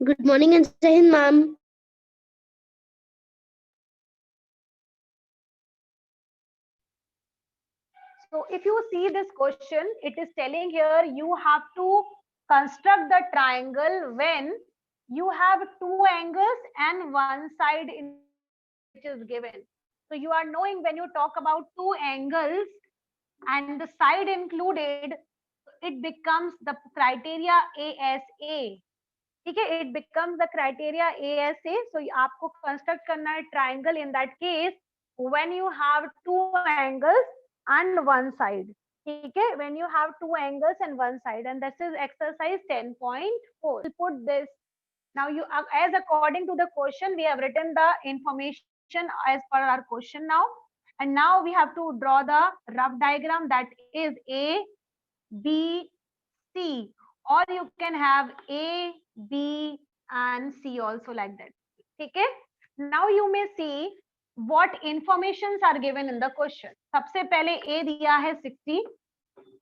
Good morning and Jai Hind, ma'am. So if you see this question, it is telling here you have to construct the triangle when you have two angles and one side in which is given. So you are knowing when you talk about two angles and the side included, it becomes the criteria ASA. ठीक है, it becomes the criteria ASA. So आपको construct करना है triangle in that case when you have two angles and one side. ठीक है, when you have two angles and one side, and this is exercise 10.4. We'll put this now. You as according to the question, we have written the information as per our question now, and now we have to draw the rough diagram, that is A, B, C, or you can have A, B and C also like that. Okay, now you may see what informations are given in the question. सबसे पहले A दिया है 60,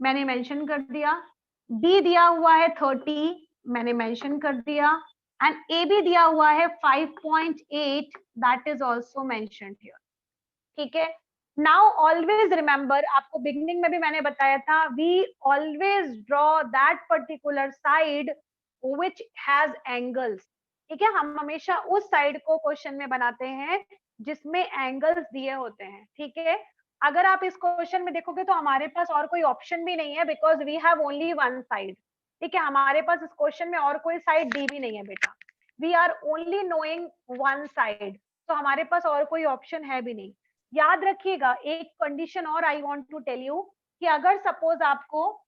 मैंने mention कर दिया. B दिया हुआ है 30, मैंने मेंशन कर दिया. And AB दिया हुआ है 5.8, that is also mentioned here. ठीक है, नाउ ऑलवेज रिमेंबर, आपको बिगनिंग में भी मैंने बताया था, we always draw that particular side which has angles. ठीक है, हम हमेशा उस साइड को क्वेश्चन में बनाते हैं जिसमें एंगल्स दिए होते हैं. ठीक है, अगर आप इस क्वेश्चन में देखोगे तो हमारे पास और कोई ऑप्शन भी नहीं है, because we have only one side. ठीक है, हमारे पास इस क्वेश्चन में और कोई साइड दी भी नहीं है बेटा. We are only knowing one side, तो हमारे पास और कोई ऑप्शन है भी नहीं. याद रखिएगा, एक कंडीशन और I want to tell you, कि अगर सपोज आपको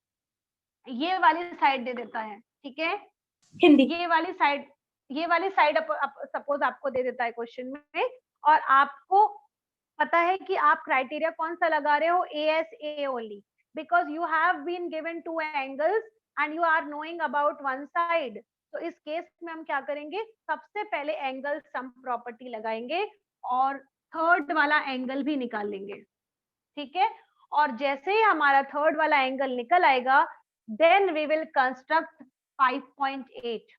ये वाली साइड दे देता है, ठीक है, हिंदी, ये वाली साइड सपोज आपको दे देता है क्वेश्चन में, और आपको पता है कि आप क्राइटेरिया कौन सा लगा रहे हो, ASA only, because you have been given two angles and you are knowing about one side. तो इस केस में हम क्या करेंगे, सबसे पहले एंगल सम प्रॉपर्टी लगाएंगे और थर्ड वाला एंगल भी निकाल लेंगे. ठीक है, और जैसे ही हमारा थर्ड वाला एंगल निकल आएगा, देन वी विल कंस्ट्रक्ट 5.8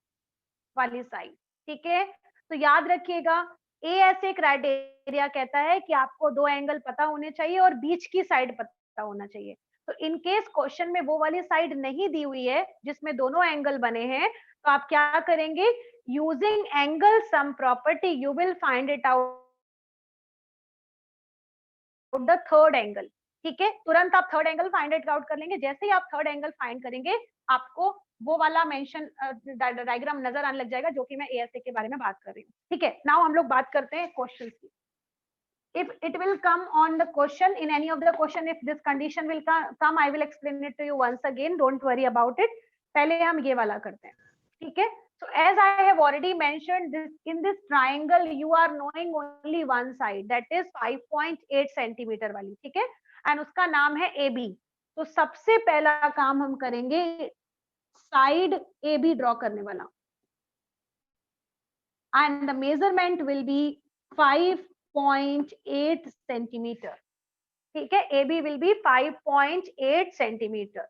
वाली साइड. ठीक है, तो याद रखिएगा, ASA क्राइटेरिया कहता है कि आपको दो एंगल पता होने चाहिए और बीच की साइड पता होना चाहिए. तो इन केस क्वेश्चन में वो वाली साइड नहीं दी हुई है जिसमें दोनों एंगल बने हैं, तो आप क्या करेंगे, using angle sum property you will find it out the third angle. ठीक है, तुरंत आप third angle find it out कर लेंगे. जैसे ही आप थर्ड एंगल फाइंड करेंगे, आपको वो वाला मेंशन डायग्राम नजर आने लग जाएगा, जो कि मैं ASA के बारे में बात कर रही हूँ. ठीक है, नाउ हम लोग बात करते हैं क्वेश्चन की. If it will come on the question, in any of the question, if this condition will come, I will explain it to you once again, don't worry about it. पहले हम ये वाला करते हैं. ठीक है, so as I have already mentioned, this in this triangle you are knowing only one side, that is 5.8 centimeter वाली. ठीक है, and उसका नाम है AB. तो सबसे पहला काम हम करेंगे साइड AB ड्रॉ करने वाला, and the measurement will be 5.8 centimeter. ठीक है, AB will be 5.8 centimeter.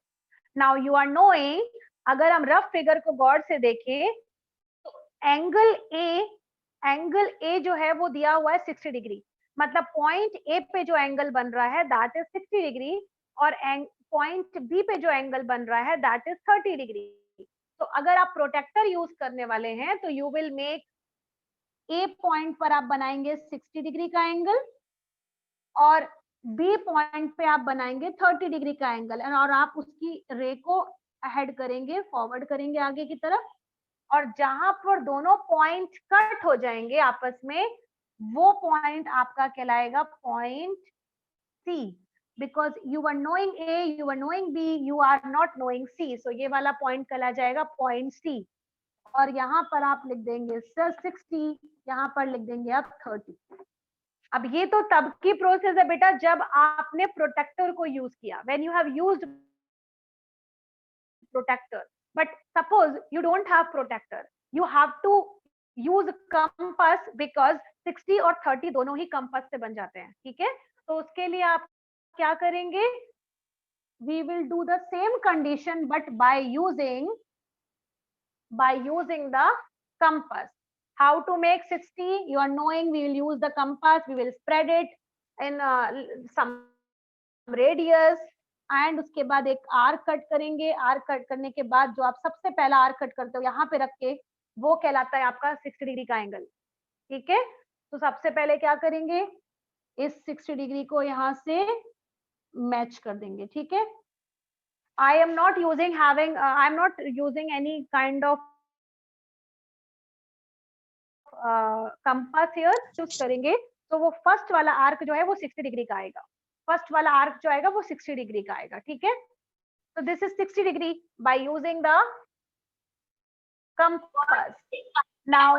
Now you are knowing, अगर हम रफ फिगर को गौर से देखें तो एंगल A जो है वो दिया हुआ है 60 डिग्री. मतलब पॉइंट A पे जो एंगल बन रहा है दैट इज 60 डिग्री, और पॉइंट B पे जो एंगल बन रहा है दैट इज 30 डिग्री. तो अगर आप प्रोटेक्टर यूज करने वाले हैं तो you will make A point पर आप बनाएंगे 60 डिग्री का एंगल, और B पॉइंट पे आप बनाएंगे 30 डिग्री का एंगल, और आप उसकी रे को हेड करेंगे, फॉरवर्ड करेंगे आगे की तरफ, और जहां पर दोनों पॉइंट कट हो जाएंगे आपस में, वो पॉइंट आपका कहलाएगा point C. Because you are knowing A, you are knowing B, you are not knowing C, so ये वाला पॉइंट कहला जाएगा पॉइंट C. और यहाँ पर आप लिख देंगे 60, यहाँ पर लिख देंगे आप 30. अब ये तो तब की प्रोसेस है बेटा जब आपने प्रोटेक्टर को यूज किया, when you have used protractor. But suppose you don't have protractor, you have to use compass, because 60 और 30 दोनों ही कंपास से बन जाते हैं. ठीक है, तो उसके लिए आप क्या करेंगे, we will do the same condition but by using the compass. How to make 60? You are knowing. We will use the compass. We will spread it in some radius. And उसके बाद एक आर्क कट करेंगे. Arc cut करने के बाद जो आप सबसे पहला आर्क कट करते हो यहाँ पे रख के, वो कहलाता है आपका 60 डिग्री का एंगल. ठीक है, तो सबसे पहले क्या करेंगे, इस 60 डिग्री को यहाँ से मैच कर देंगे. ठीक है, I am not using any kind of compass here choose करेंगे. तो वो फर्स्ट वाला आर्क जो है वो 60 डिग्री का आएगा. फर्स्ट वाला आर्क जो आएगा वो 60 डिग्री का आएगा. ठीक है, तो this is 60 degree by using the compass. Now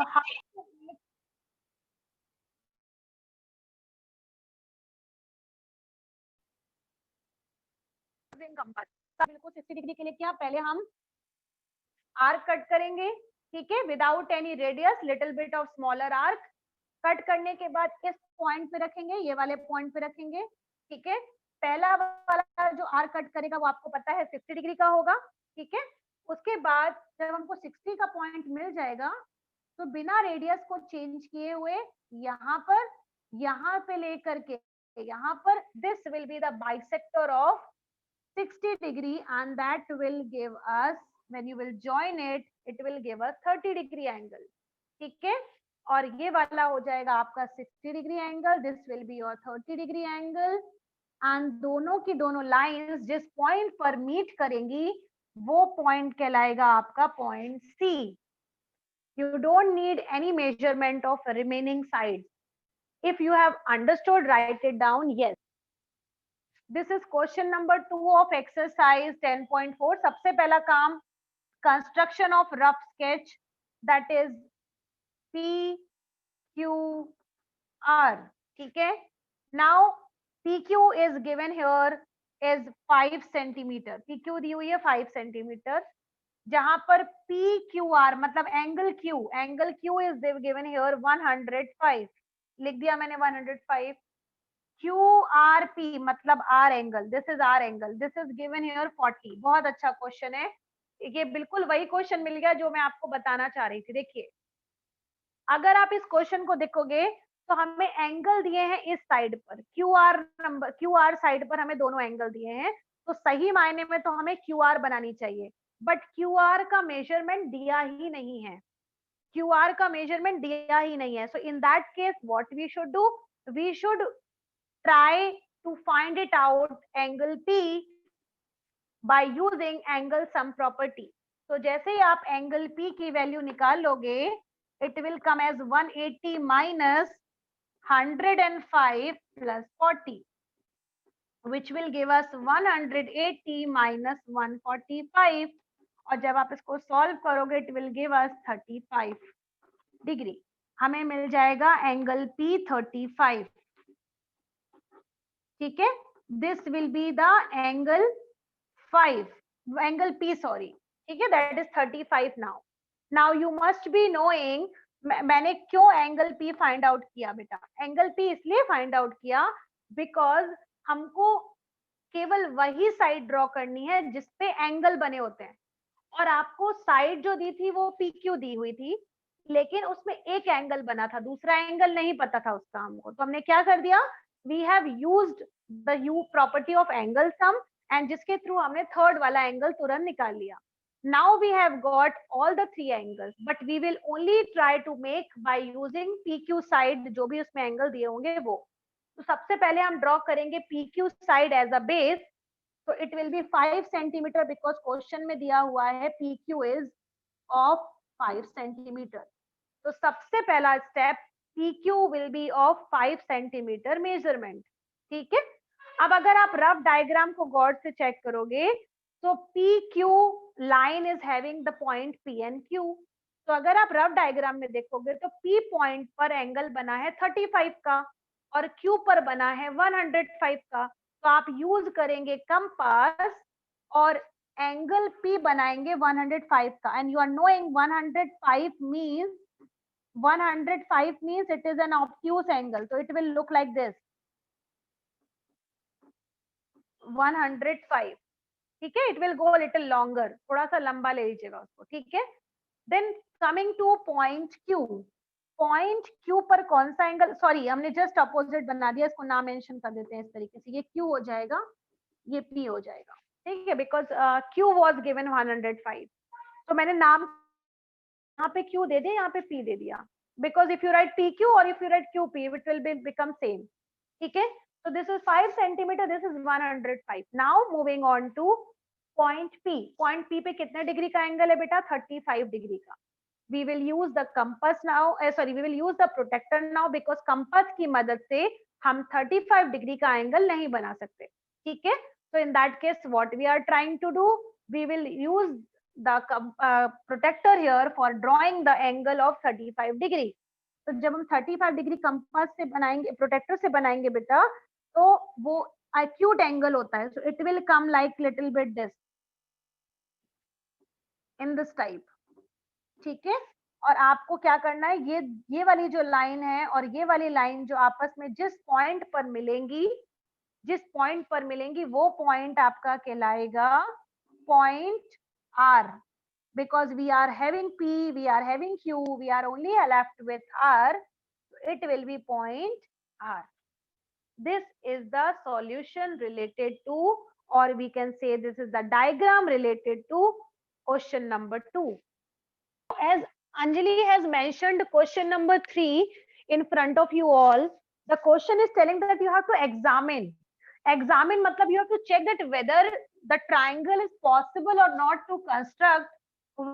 compass बिल्कुल 60 डिग्री के लिए क्या, पहले हम आर्क कट करेंगे. ठीक है, without any radius, little bit of smaller arc. Cut करने के बाद इस पॉइंट पे रखेंगे, ये वाले पॉइंट पे रखेंगे. ठीक है, पहला वाला जो आर्क कट करेगा वो आपको पता है 60 डिग्री का होगा. ठीक है, उसके बाद जब हमको 60 का पॉइंट मिल जाएगा तो बिना रेडियस को चेंज किए हुए यहाँ पे लेकर के यहाँ पर, this will be the bisector of 60 degree and that will give us, when you will join it will give us 30 degree angle. ठीक है, और ये वाला हो जाएगा आपका 60 degree angle. This will be your 30 degree angle. and दोनों की दोनों लाइंस जिस पॉइंट पर मीट करेंगी वो पॉइंट कहलाएगा आपका point C. You don't need any measurement of remaining sides. If you have understood, write it down. Yes. This is question number 2 of exercise 10.4. सबसे पहला काम, construction of rough sketch, that is PQR. ठीक है, now PQ is given here is 5 centimeter. PQ दी हुई है 5 centimeter, जहां पर PQR मतलब angle Q is given here 105. लिख दिया मैंने 105. QRP मतलब R angle, this is R angle, this is given here 40. बहुत अच्छा क्वेश्चन है ये, बिल्कुल वही क्वेश्चन मिल गया जो मैं आपको बताना चाह रही थी. देखिए, अगर आप इस क्वेश्चन को देखोगे तो हमें एंगल दिए हैं इस साइड पर, QR साइड पर हमें दोनों एंगल दिए हैं. तो सही मायने में तो हमें QR बनानी चाहिए, बट QR का मेजरमेंट दिया ही नहीं है. QR का मेजरमेंट दिया ही नहीं है. So in that case what we should do, we should try to find it out angle P by using angle sum property. तो जैसे ही आप एंगल P की वैल्यू निकाल लोगे, it will come as 180 minus 105 plus 40, which will give us 180 minus 145. और जब आप इसको सॉल्व करोगे it will give us 35 degree. हमें मिल जाएगा एंगल P 35. ठीक है, this will be the angle 5, angle P sorry. ठीक है, that is 35. Now you must be knowing, मैंने क्यों एंगल P फाइंड आउट किया बेटा. एंगल P इसलिए फाइंड आउट किया बिकॉज हमको केवल वही साइड ड्रॉ करनी है जिसपे एंगल बने होते हैं, और आपको साइड जो दी थी वो PQ दी हुई थी, लेकिन उसमें एक एंगल बना था, दूसरा एंगल नहीं पता था उसका हमको. तो हमने क्या कर दिया, we have used the U property of angle sum, and जिसके थ्रू हमने थर्ड वाला एंगल तुरंत निकाल लिया. Now we have got all the 3 angles, but we will only try to make by using PQ side, जो भी उसमें angle दिए होंगे वो. तो सबसे पहले हम ड्रॉ करेंगे PQ side as a base. तो it will be 5 centimeter because question में दिया हुआ है PQ is of 5 centimeter. तो सबसे पहला step, PQ will be of 5 centimeter measurement. ठीक है, अब अगर आप रफ डायग्राम को गौर से चेक करोगे तो PQ line is having the point P and Q. तो अगर आप रफ डायग्राम में देखोगे तो P पॉइंट पर एंगल बना है 35 का और Q पर बना है 105 का. तो आप यूज करेंगे कंपास और एंगल P बनाएंगे 105 का. And you are knowing 105 means it is an obtuse angle, so it will look like this 105. ठीक है, it will go a little longer, थोड़ा सा लंबा ले लीजिएगा उसको. ठीक है, then coming two point Q, point Q पर कौन सा एंगल, सॉरी हमने जस्ट अपोजिट बना दिया, इसको नाम मेंशन कर देते हैं इस तरीके से, ये क्यू हो जाएगा, ये पी हो जाएगा, ठीक है, बिकॉज क्यू वाज गिवन 105, तो मैंने नाम यहाँ पे क्यू दे दिया, यहाँ पे पी दे दिया, because if you write P Q और if you write Q P it will become same, ठीक है। So this is 5 centimeter, this is 105. Now moving on to point P. Point P पे कितने डिग्री का angle है बेटा? 35 degree का. We will use the compass now. Sorry, we will use the protector now because compass की मदद से हम 35 डिग्री का एंगल नहीं बना सकते, ठीक है? So in that case, what we are trying to do, we will use the protector here for drawing the angle of 35 degree. तो जब हम 35 डिग्री कंपास से बनाएंगे, प्रोटेक्टर से बनाएंगे बेटा, तो वो acute एंगल होता है, so it will come like little bit this in this type, ठीक है। और आपको क्या करना है, ये वाली जो लाइन है और ये वाली लाइन जो आपस में जिस पॉइंट पर मिलेंगी वो पॉइंट आपका कहलाएगा point R, because we are having P, we are having Q, we are only left with R, it will be point R. This is the solution related to, or we can say this is the diagram related to question number 2. As Anjali has mentioned question number 3 in front of you all, the question is telling that you have to examine matlab you have to check that whether the triangle is possible or not to construct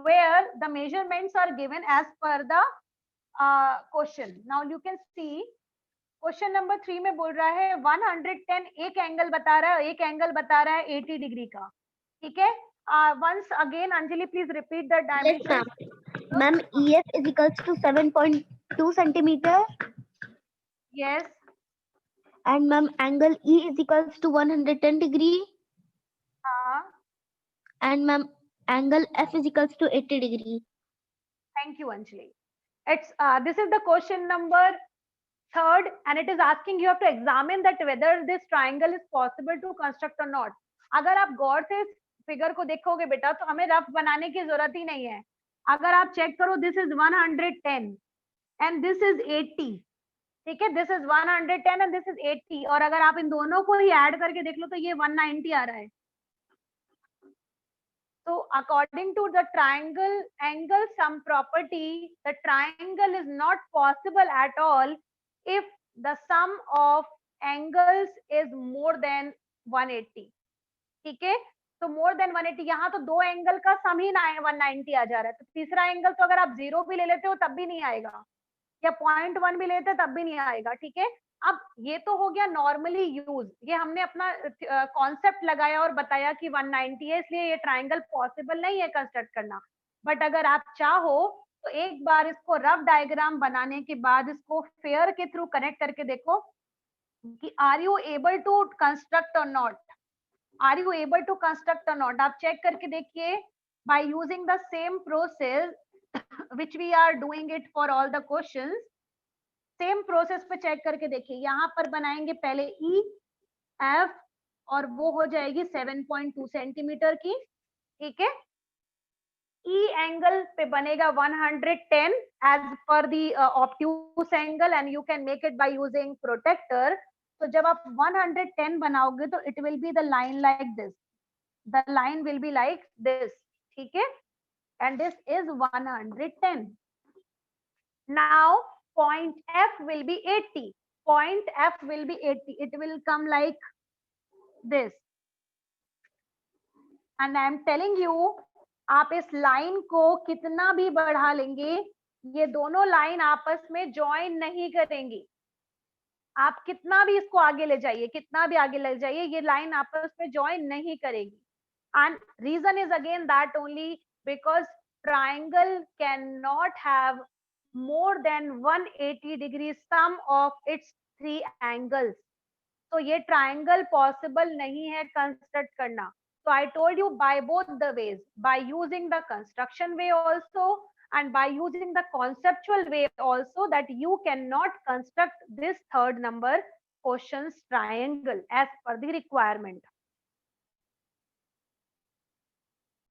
where the measurements are given as per the question. Now you can see question number 3 में बोल रहा है 110 एक angle बता रहा है 80 degree का, ठीक है। Once again Anjali please repeat the dimension. Ma'am EF is equals to 7.2 centimeter. Yes. And ma'am angle E is equals to 110 degree. And ma'am angle F is equals to 80 degree. Thank you Anjali. It's this is the question number 3rd and it is asking you have to examine that whether this triangle is possible to construct or not. अगर आप गौर से इस figure को देखोगे बेटा तो हमें rough बनाने की जरूरत ही नहीं है। अगर आप चेक करो this is 110 and this is 80, ठीक है, this is 110 and this is 80 और अगर आप इन दोनों को ही ऐड करके देख लो तो ये 190 आ रहा है। So according to the triangle angle sum property, the triangle is not possible at all if the sum of angles is more than 180, ठीक है। तो मोर देन 180, यहाँ तो दो एंगल का सम ही 190 आ जा रहा है, तो तीसरा एंगल तो अगर आप 0 भी ले लेते हो तब भी नहीं आएगा, या 0.1 भी लेते तब भी नहीं आएगा, ठीक है। अब ये तो हो गया नॉर्मली यूज, ये हमने अपना कॉन्सेप्ट लगाया और बताया कि 190 है इसलिए ये ट्राइंगल पॉसिबल नहीं है कंस्ट्रक्ट करना। बट अगर आप चाहो तो एक बार इसको रफ डायग्राम बनाने के बाद इसको फेयर के थ्रू कनेक्ट करके देखो कि are you able to construct और not, are you able to construct और नॉट। आप चेक करके देखिए by using the same process which we are doing it for all the questions, same process पे check करके देखिए। यहाँ पर बनाएंगे पहले ई एफ और वो हो जाएगी 7.2 सेंटीमीटर की, ठीक है। ई एंगल पे बनेगा 110 as per the obtuse angle and you can make it by using protractor. तो जब आप 110 बनाओगे तो it will be the line like this, the line will be like this, ठीक है, and this is 110. Now point F will be 80, point F will be 80, it will come like this and I am telling you आप इस line को कितना भी बढ़ा लेंगे ये दोनों लाइन आपस में ज्वाइन नहीं करेंगी। आप कितना भी इसको आगे ले जाइए, कितना भी आगे ले जाइए, ये लाइन आपस में ज्वाइन नहीं करेगी। And reason is again that only because triangle cannot have more than 180 degrees sum of its 3 angles. तो ये triangle possible नहीं है construct करना। So I told you by both the ways, by using the construction way also and by using the conceptual way also, that you cannot construct this third number questions triangle as per the requirement.